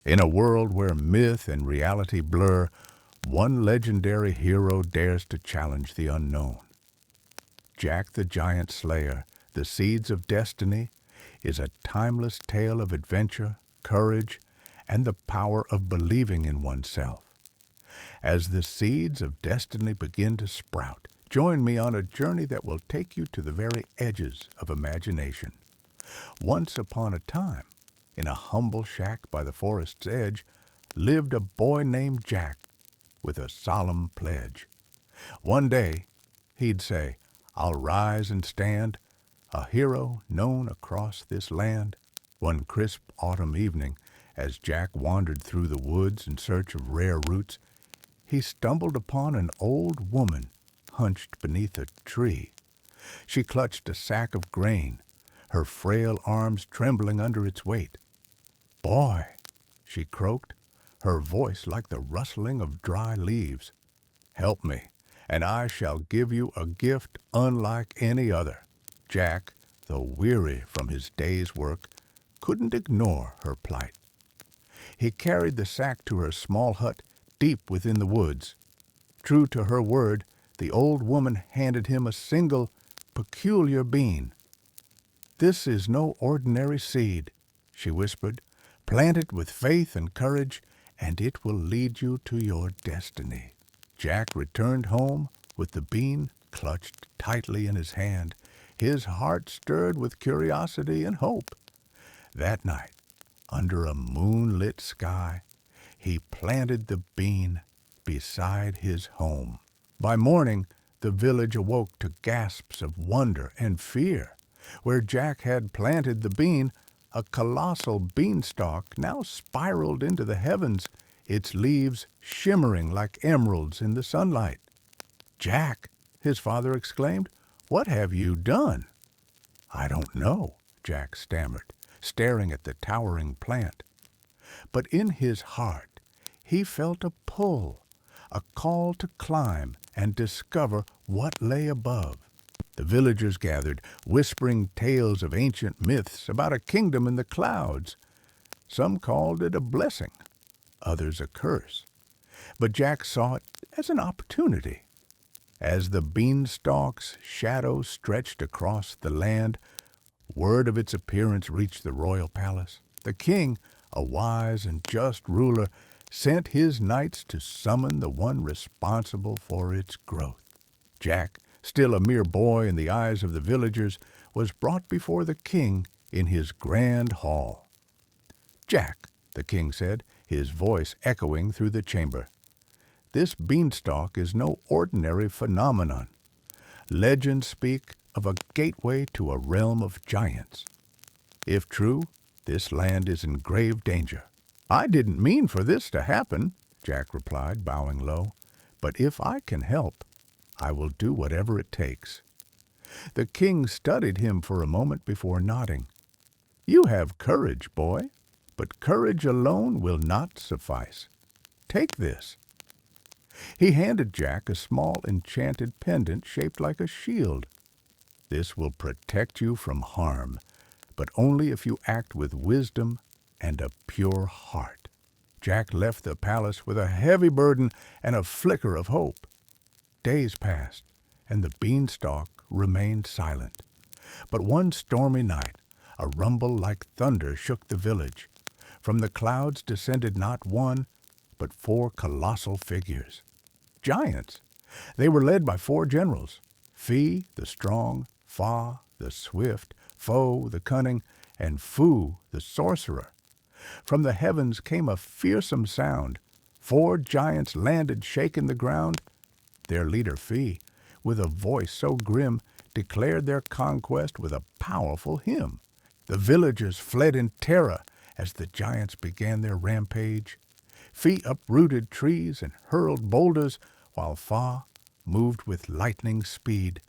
In a world where myth and reality blur, one legendary hero dares to challenge the unknown. Jack the Giant Slayer, The Seeds of Destiny, is a timeless tale of adventure, courage, and the power of believing in oneself. As the seeds of destiny begin to sprout, join me on a journey that will take you to the very edges of imagination. Once upon a time, in a humble shack by the forest's edge, lived a boy named Jack with a solemn pledge. One day, he'd say, "I'll rise and stand, a hero known across this land." One crisp autumn evening, as Jack wandered through the woods in search of rare roots, he stumbled upon an old woman hunched beneath a tree. She clutched a sack of grain, her frail arms trembling under its weight. "Boy," she croaked, her voice like the rustling of dry leaves, "help me, and I shall give you a gift unlike any other." Jack, though weary from his day's work, couldn't ignore her plight. He carried the sack to her small hut deep within the woods. True to her word, the old woman handed him a single, peculiar bean. "This is no ordinary seed," she whispered. "Plant it with faith and courage, and it will lead you to your destiny." Jack returned home with the bean clutched tightly in his hand, his heart stirred with curiosity and hope. That night, under a moonlit sky, he planted the bean beside his home. By morning, the village awoke to gasps of wonder and fear. Where Jack had planted the bean, a colossal beanstalk now spiraled into the heavens, its leaves shimmering like emeralds in the sunlight. "Jack," his father exclaimed, "what have you done?" "I don't know," Jack stammered, staring at the towering plant. But in his heart, he felt a pull, a call to climb and discover what lay above. The villagers gathered, whispering tales of ancient myths about a kingdom in the clouds. Some called it a blessing, others a curse. But Jack saw it as an opportunity. As the beanstalk's shadow stretched across the land, word of its appearance reached the royal palace. The king, a wise and just ruler, sent his knights to summon the one responsible for its growth. Jack, still a mere boy in the eyes of the villagers, was brought before the king in his grand hall. "Jack," the king said, his voice echoing through the chamber, "this beanstalk is no ordinary phenomenon. Legends speak of a gateway to a realm of giants. If true, this land is in grave danger." "I didn't mean for this to happen," Jack replied, bowing low, "but if I can help, I will do whatever it takes." The king studied him for a moment before nodding. "You have courage, boy, but courage alone will not suffice. Take this." He handed Jack a small enchanted pendant shaped like a shield. "This will protect you from harm, but only if you act with wisdom and a pure heart." Jack left the palace with a heavy burden and a flicker of hope. Days passed, and the beanstalk remained silent. But one stormy night, a rumble like thunder shook the village. From the clouds descended not one, but 4 colossal figures. Giants. They were led by 4 generals: Fi, the strong; Fa, the swift; Fo, the cunning; and Fu, the sorcerer. From the heavens came a fearsome sound. 4 giants landed, shaking the ground. Their leader, Fi, with a voice so grim, declared their conquest with a powerful hymn. The villagers fled in terror as the giants began their rampage. Fi uprooted trees and hurled boulders, while Fa moved with lightning speed,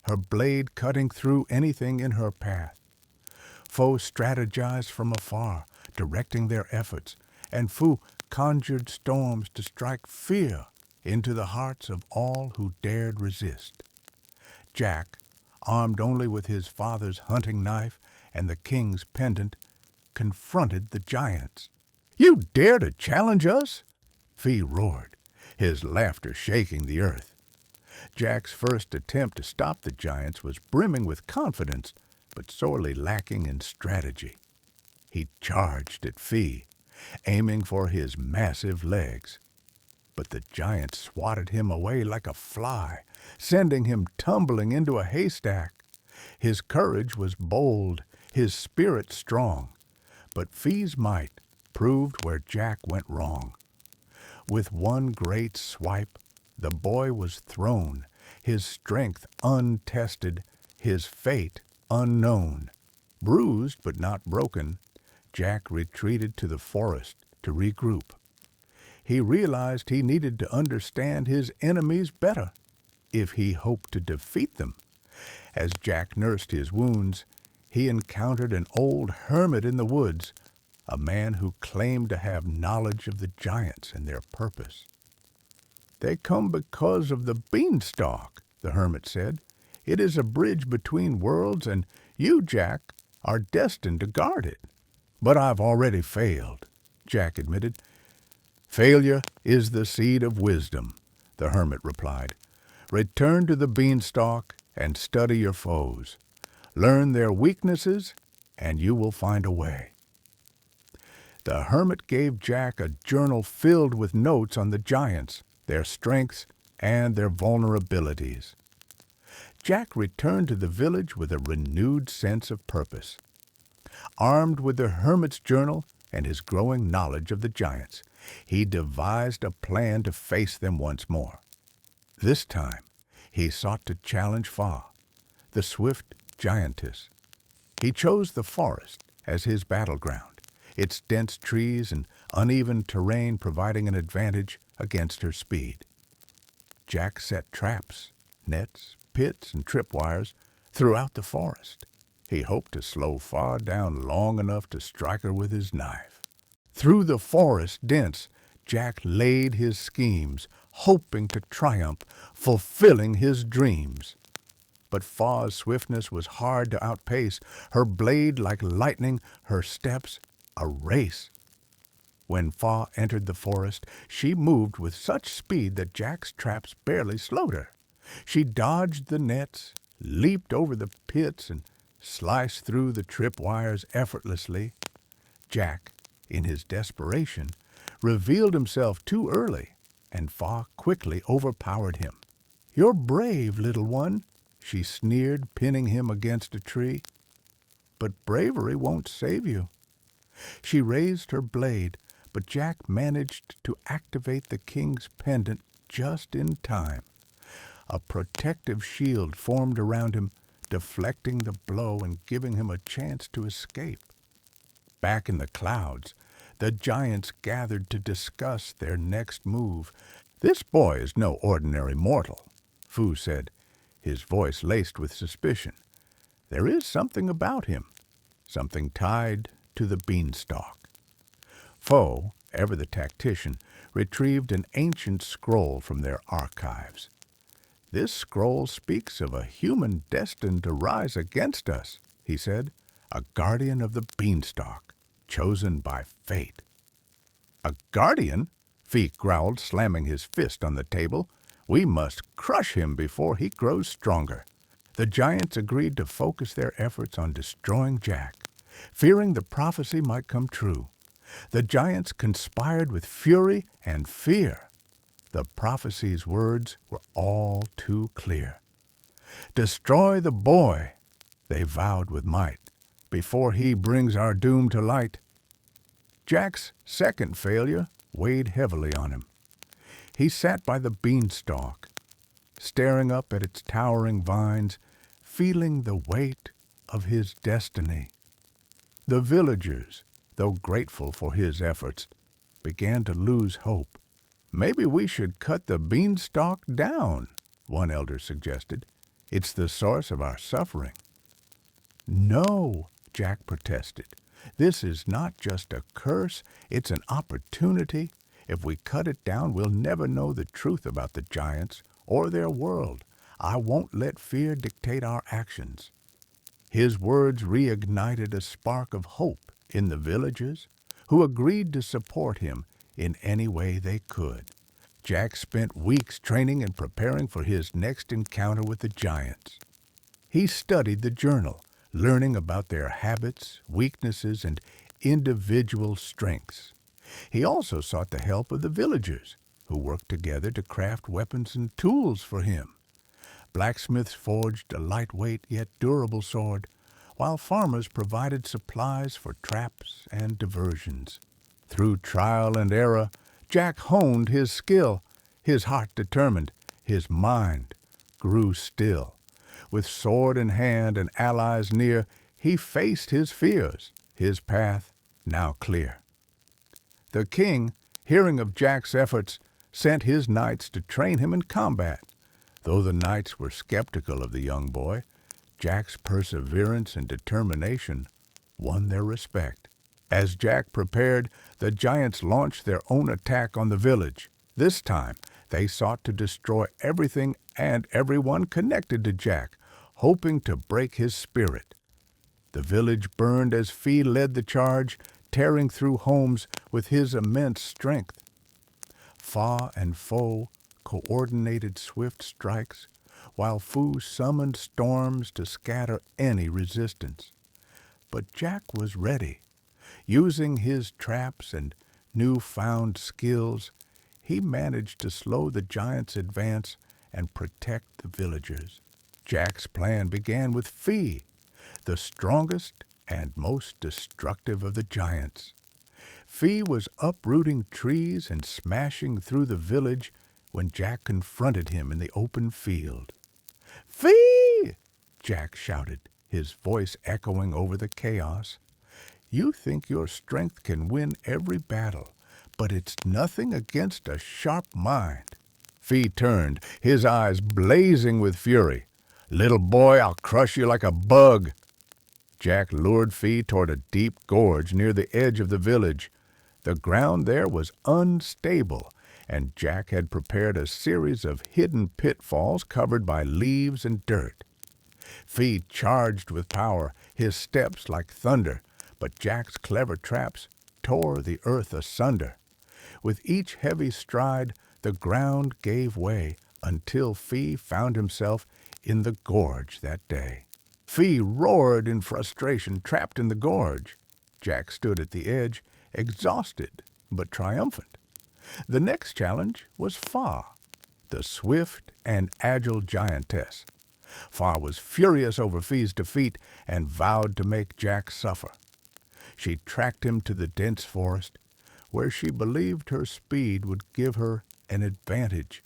her blade cutting through anything in her path. Fo strategized from afar, directing their efforts, and Fu conjured storms to strike fear into the hearts of all who dared resist. Jack, armed only with his father's hunting knife and the king's pendant, confronted the giants. You dare to challenge us?" Fee roared, his laughter shaking the earth. Jack's first attempt to stop the giants was brimming with confidence, but sorely lacking in strategy. He charged at Fee, aiming for his massive legs. But the giant swatted him away like a fly, sending him tumbling into a haystack. His courage was bold, his spirit strong, but Fee's might proved where Jack went wrong. With one great swipe, the boy was thrown, his strength untested, his fate unknown. Bruised but not broken, Jack retreated to the forest to regroup. He realized he needed to understand his enemies better if he hoped to defeat them. As Jack nursed his wounds, he encountered an old hermit in the woods, a man who claimed to have knowledge of the giants and their purpose. "They come because of the beanstalk," the hermit said. "It is a bridge between worlds, and you, Jack, are destined to guard it." "But I've already failed," Jack admitted. "Failure is the seed of wisdom," the hermit replied. "Return to the beanstalk and study your foes. Learn their weaknesses, and you will find a way." The hermit gave Jack a journal filled with notes on the giants, their strengths, and their vulnerabilities. Jack returned to the village with a renewed sense of purpose. Armed with the hermit's journal and his growing knowledge of the giants, he devised a plan to face them once more. This time, he sought to challenge Fa, the swift giantess. He chose the forest as his battleground, its dense trees and uneven terrain providing an advantage against her speed. Jack set traps, nets, pits, and tripwires throughout the forest. He hoped to slow Fa down long enough to strike her with his knife. Through the forest dense, Jack laid his schemes, hoping to triumph, fulfilling his dreams. But Fa's swiftness was hard to outpace, her blade like lightning, her steps a race. When Fa entered the forest, she moved with such speed that Jack's traps barely slowed her. She dodged the nets, leaped over the pits, and sliced through the tripwires effortlessly. Jack, in his desperation, revealed himself too early, and Fa quickly overpowered him. "You're brave, little one," she sneered, pinning him against a tree. "But bravery won't save you." She raised her blade, but Jack managed to activate the king's pendant just in time. A protective shield formed around him, deflecting the blow and giving him a chance to escape. Back in the clouds, the giants gathered to discuss their next move. "This boy is no ordinary mortal," Fu said, his voice laced with suspicion. "There is something about him, something tied to the beanstalk." Fo, ever the tactician, retrieved an ancient scroll from their archives. "This scroll speaks of a human destined to rise against us," he said, "a guardian of the beanstalk, chosen by fate." "A guardian?" Fee growled, slamming his fist on the table. "We must crush him before he grows stronger." The giants agreed to focus their efforts on destroying Jack, fearing the prophecy might come true. The giants conspired with fury and fear. The prophecy's words were all too clear. "Destroy the boy," they vowed with might, "before he brings our doom to light." Jack's second failure weighed heavily on him. He sat by the beanstalk, staring up at its towering vines, feeling the weight of his destiny. The villagers, though grateful for his efforts, began to lose hope. "Maybe we should cut the beanstalk down," one elder suggested. "It's the source of our suffering." "No," Jack protested. "This is not just a curse, it's an opportunity. If we cut it down, we'll never know the truth about the giants or their world. I won't let fear dictate our actions." His words reignited a spark of hope in the villagers. who agreed to support him in any way they could. Jack spent weeks training and preparing for his next encounter with the giants. He studied the journal, learning about their habits, weaknesses, and individual strengths. He also sought the help of the villagers, who worked together to craft weapons and tools for him. Blacksmiths forged a lightweight yet durable sword, while farmers provided supplies for traps and diversions. Through trial and error, Jack honed his skill, his heart determined, his mind grew still. With sword in hand and allies near, he faced his fears, his path now clear. The king, hearing of Jack's efforts, sent his knights to train him in combat. Though the knights were skeptical of the young boy, Jack's perseverance and determination won their respect. As Jack prepared, the giants launched their own attack on the village. This time, they sought to destroy everything and everyone connected to Jack, hoping to break his spirit. The village burned as Fee led the charge, tearing through homes with his immense strength. Fa and Foe coordinated swift strikes, while Fu summoned storms to scatter any resistance. But Jack was ready. Using his traps and newfound skills, he managed to slow the giants' advance and protect the villagers. Jack's plan began with Fee, the strongest and most destructive of the giants. Fee was uprooting trees and smashing through the village when Jack confronted him in the open field. "Fee!" Jack shouted, his voice echoing over the chaos. "You think your strength can win every battle, but it's nothing against a sharp mind." Fee turned, his eyes blazing with fury. "Little boy, I'll crush you like a bug." Jack lured Fee toward a deep gorge near the edge of the village. The ground there was unstable, and Jack had prepared a series of hidden pitfalls covered by leaves and dirt. Fee charged with power, his steps like thunder, but Jack's clever traps tore the earth asunder. With each heavy stride, the ground gave way until Fee found himself in the gorge that day. Fee roared in frustration, trapped in the gorge. Jack stood at the edge, exhausted but triumphant. The next challenge was Fa, the swift and agile giantess. Fa was furious over Fee's defeat and vowed to make Jack suffer. She tracked him to the dense forest, where she believed her speed would give her an advantage.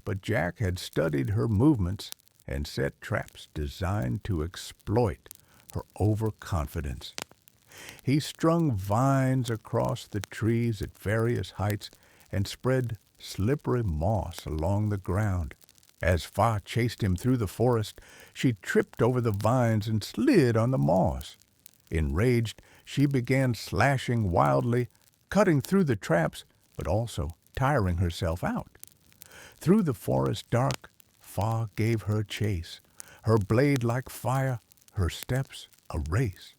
But Jack had studied her movements and set traps designed to exploit her overconfidence. He strung vines across the trees at various heights and spread slippery moss along the ground. As Fa chased him through the forest, she tripped over the vines and slid on the moss. Enraged, she began slashing wildly, cutting through the traps, but also tiring herself out. Through the forest dark, Fa gave her chase, her blade like fire, her steps a race.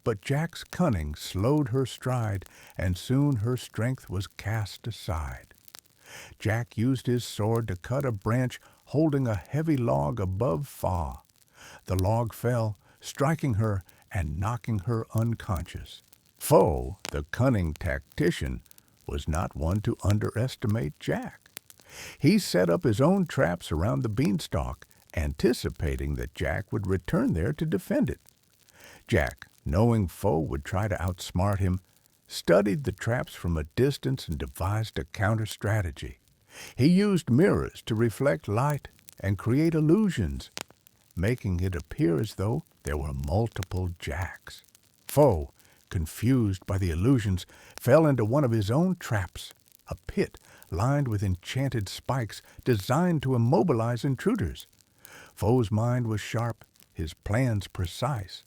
But Jack's cunning slowed her stride, and soon her strength was cast aside. Jack used his sword to cut a branch holding a heavy log above Fa. The log fell, striking her and knocking her unconscious. Foe, the cunning tactician, was not one to underestimate Jack. He set up his own traps around the beanstalk, anticipating that Jack would return there to defend it. Jack, knowing Foe would try to outsmart him, studied the traps from a distance and devised a counter-strategy. He used mirrors to reflect light and create illusions, making it appear as though there were multiple Jacks. Foe, confused by the illusions, fell into one of his own traps, a pit lined with enchanted spikes designed to immobilize intruders. Foe's mind was sharp, his plans precise,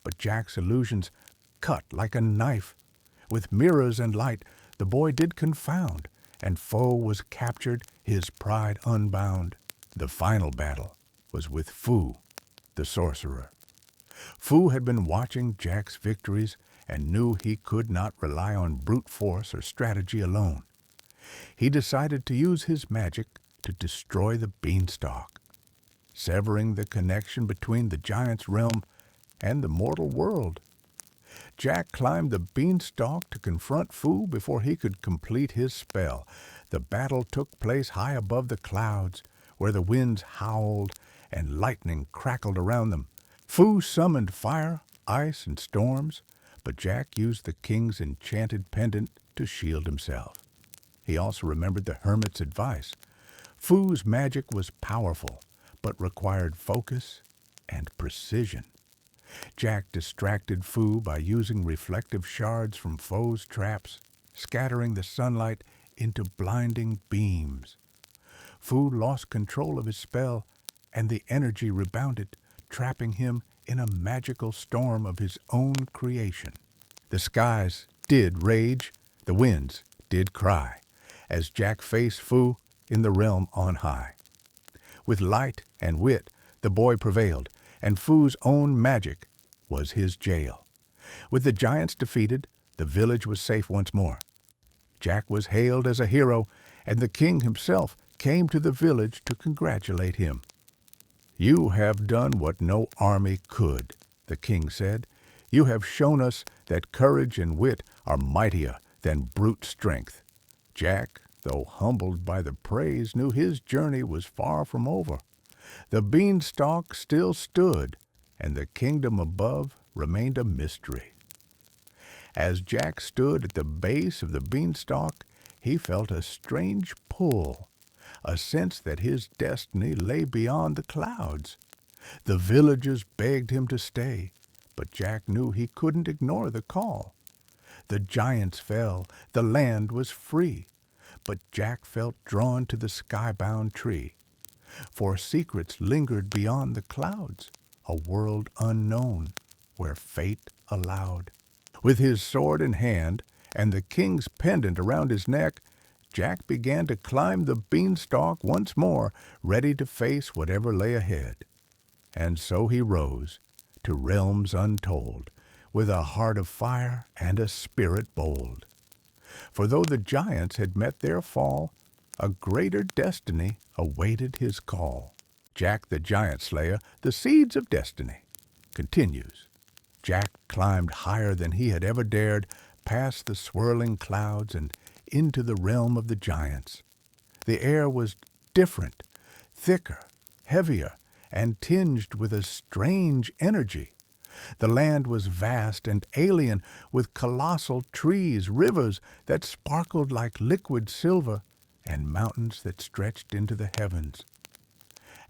but Jack's illusions cut like a knife. With mirrors and light, the boy did confound, and Foe was captured, his pride unbound. The final battle was with Fu, the sorcerer. Fu had been watching Jack's victories and knew he could not rely on brute force or strategy alone. He decided to use his magic to destroy the beanstalk, severing the connection between the giant's realm and the mortal world. Jack climbed the beanstalk to confront Fu before he could complete his spell. The battle took place high above the clouds, where the winds howled and lightning crackled around them. Fu summoned fire, ice, and storms, but Jack used the king's enchanted pendant to shield himself. He also remembered the hermit's advice. Fu's magic was powerful, but required focus and precision. Jack distracted Fu by using reflective shards from foes' traps, scattering the sunlight into blinding beams. Fu lost control of his spell, and the energy rebounded, trapping him in a magical storm of his own creation. The skies did rage, the winds did cry, as Jack faced Fu in the realm on high. With light and wit, the boy prevailed, and Fu's own magic was his jail. With the giants defeated, the village was safe once more. Jack was hailed as a hero, and the king himself came to the village to congratulate him. "You have done what no army could," the king said. "You have shown us that courage and wit are mightier than brute strength." Jack, though humbled by the praise, knew his journey was far from over. The beanstalk still stood, and the kingdom above remained a mystery. As Jack stood at the base of the beanstalk, he felt a strange pull, a sense that his destiny lay beyond the clouds. The villagers begged him to stay, but Jack knew he couldn't ignore the call. The giants fell, the land was free, but Jack felt drawn to the skybound tree. For secrets lingered beyond the clouds, a world unknown, where fate allowed. With his sword in hand and the king's pendant around his neck, Jack began to climb the beanstalk once more, ready to face whatever lay ahead. And so he rose to realms untold, with a heart of fire and a spirit bold. For though the giants had met their fall, a greater destiny awaited his call. Jack the Giant Slayer, the Seeds of Destiny, continues. Jack climbed higher than he had ever dared, past the swirling clouds and into the realm of the giants. The air was different, thicker, heavier, and tinged with a strange energy. The land was vast and alien, with colossal trees, rivers that sparkled like liquid silver, and mountains that stretched into the heavens.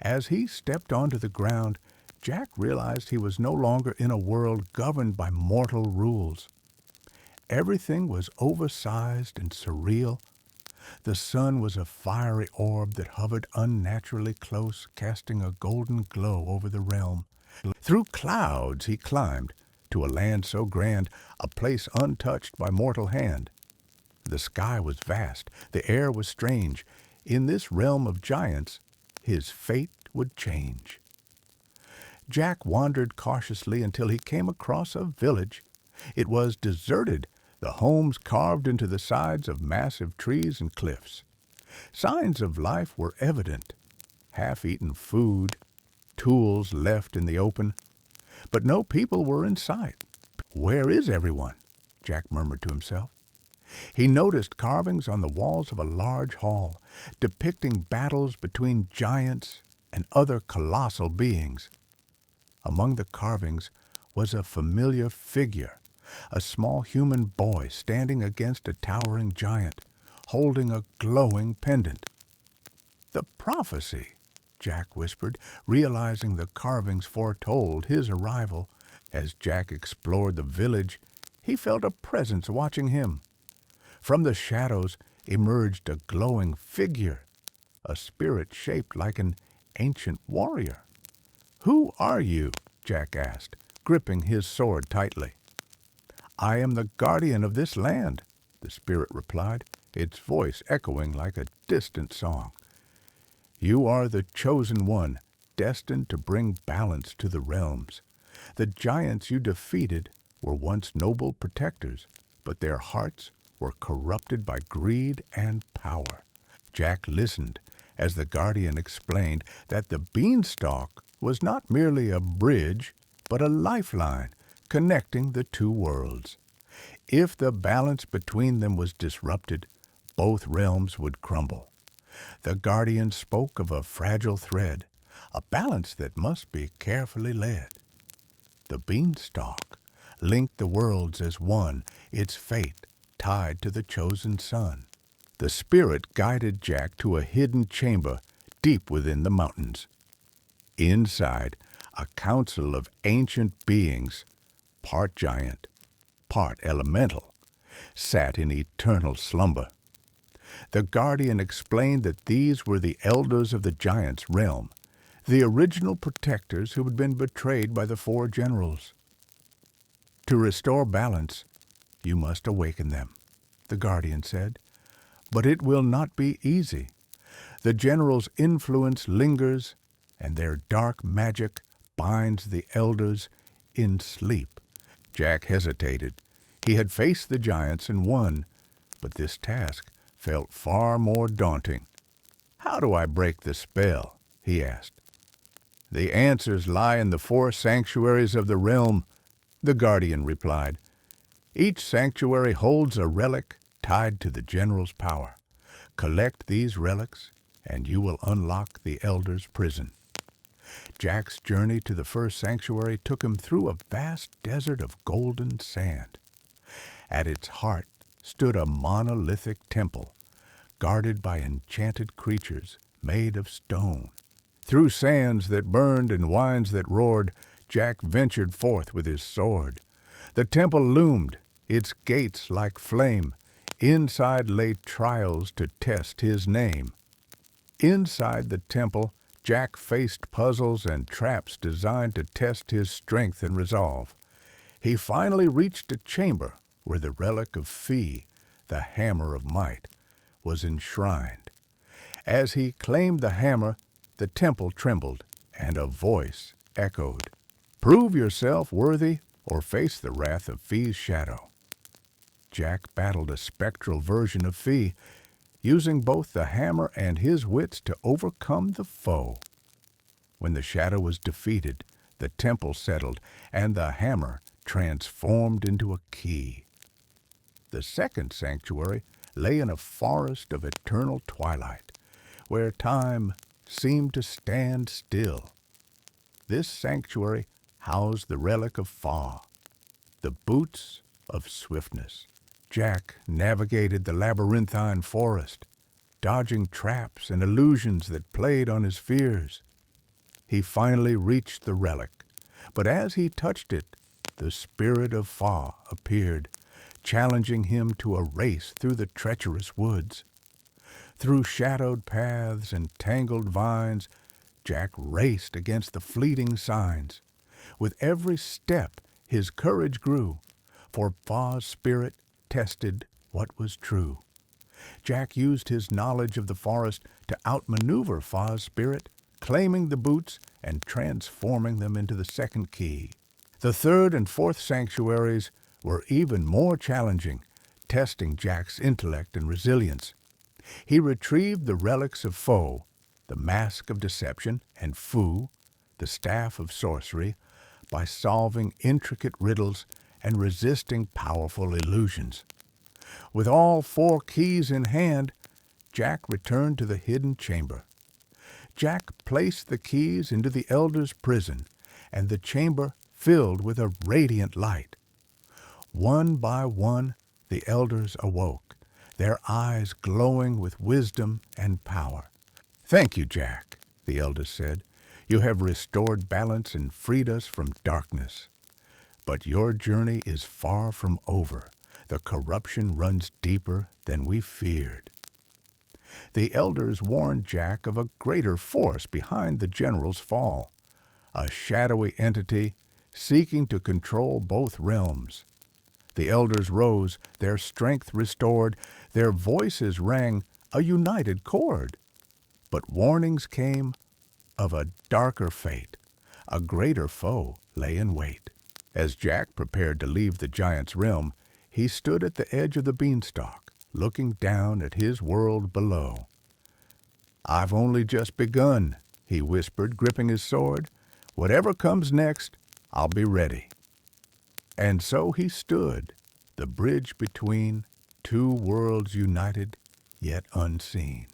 As he stepped onto the ground, Jack realized he was no longer in a world governed by mortal rules. Everything was oversized and surreal. The sun was a fiery orb that hovered unnaturally close, casting a golden glow over the realm. Through clouds he climbed to a land so grand, a place untouched by mortal hand. The sky was vast, the air was strange. In this realm of giants, his fate would change. Jack wandered cautiously until he came across a village. It was deserted, the homes carved into the sides of massive trees and cliffs. Signs of life were evident: half-eaten food, tools left in the open, but no people were in sight. "Where is everyone?" Jack murmured to himself. He noticed carvings on the walls of a large hall, depicting battles between giants and other colossal beings. Among the carvings was a familiar figure, a small human boy standing against a towering giant, holding a glowing pendant. "The prophecy," Jack whispered, realizing the carvings foretold his arrival. As Jack explored the village, he felt a presence watching him. From the shadows emerged a glowing figure, a spirit shaped like an ancient warrior. "Who are you?" Jack asked, gripping his sword tightly. "I am the guardian of this land," the spirit replied, its voice echoing like a distant song. "You are the chosen one, destined to bring balance to the realms. The giants you defeated were once noble protectors, but their hearts were corrupted by greed and power. Jack listened as the guardian explained that the beanstalk was not merely a bridge, but a lifeline connecting the two worlds. If the balance between them was disrupted, both realms would crumble. The guardian spoke of a fragile thread, a balance that must be carefully led. The beanstalk linked the worlds as one, its fate tied to the chosen son. The spirit guided Jack to a hidden chamber deep within the mountains. Inside, a council of ancient beings, part giant, part elemental, sat in eternal slumber. The guardian explained that these were the elders of the giant's realm, the original protectors who had been betrayed by the four generals. To restore balance, you must awaken them, the guardian said. But it will not be easy. The generals' influence lingers, and their dark magic binds the elders in sleep. Jack hesitated. He had faced the giants and won, but this task felt far more daunting. "How do I break the spell?" he asked. "The answers lie in the four sanctuaries of the realm," the guardian replied. "Each sanctuary holds a relic tied to the general's power. Collect these relics, and you will unlock the elder's prison." Jack's journey to the first sanctuary took him through a vast desert of golden sand. At its heart stood a monolithic temple, guarded by enchanted creatures made of stone. Through sands that burned and winds that roared, Jack ventured forth with his sword. The temple loomed, its gates like flame. Inside lay trials to test his name. Inside the temple, Jack faced puzzles and traps designed to test his strength and resolve. He finally reached a chamber where the relic of Fi, the Hammer of Might, was enshrined. As he claimed the hammer, the temple trembled, and a voice echoed, "Prove yourself worthy, or face the wrath of Fi's shadow." Jack battled a spectral version of Fi, using both the hammer and his wits to overcome the foe. When the shadow was defeated, the temple settled, and the hammer transformed into a key. The second sanctuary lay in a forest of eternal twilight, where time seemed to stand still. This sanctuary housed the relic of Fa, the boots of swiftness. Jack navigated the labyrinthine forest, dodging traps and illusions that played on his fears. He finally reached the relic, but as he touched it, the spirit of Fa appeared, challenging him to a race through the treacherous woods. Through shadowed paths and tangled vines, Jack raced against the fleeting signs. With every step, his courage grew, for Fa's spirit tested what was true. Jack used his knowledge of the forest to outmaneuver Fa's spirit, claiming the boots and transforming them into the second key. The third and fourth sanctuaries were even more challenging, testing Jack's intellect and resilience. He retrieved the relics of Fo, the mask of deception, and Fu, the staff of sorcery, by solving intricate riddles and resisting powerful illusions. With all four keys in hand, Jack returned to the hidden chamber. Jack placed the keys into the elder's prison, and the chamber filled with a radiant light. One by one, the elders awoke, their eyes glowing with wisdom and power. "Thank you, Jack," the elders said. "You have restored balance and freed us from darkness. But your journey is far from over. The corruption runs deeper than we feared." The elders warned Jack of a greater force behind the general's fall, a shadowy entity seeking to control both realms. The elders rose, their strength restored, their voices rang a united chord. But warnings came of a darker fate. A greater foe lay in wait. As Jack prepared to leave the giant's realm, he stood at the edge of the beanstalk, looking down at his world below. "I've only just begun," he whispered, gripping his sword. "Whatever comes next, I'll be ready." And so he stood, the bridge between two worlds united, yet unseen.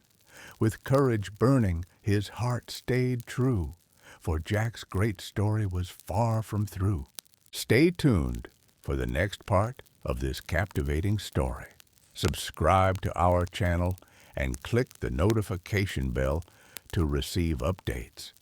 With courage burning, his heart stayed true, for Jack's great story was far from through. Stay tuned for the next part of this captivating story. Subscribe to our channel and click the notification bell to receive updates.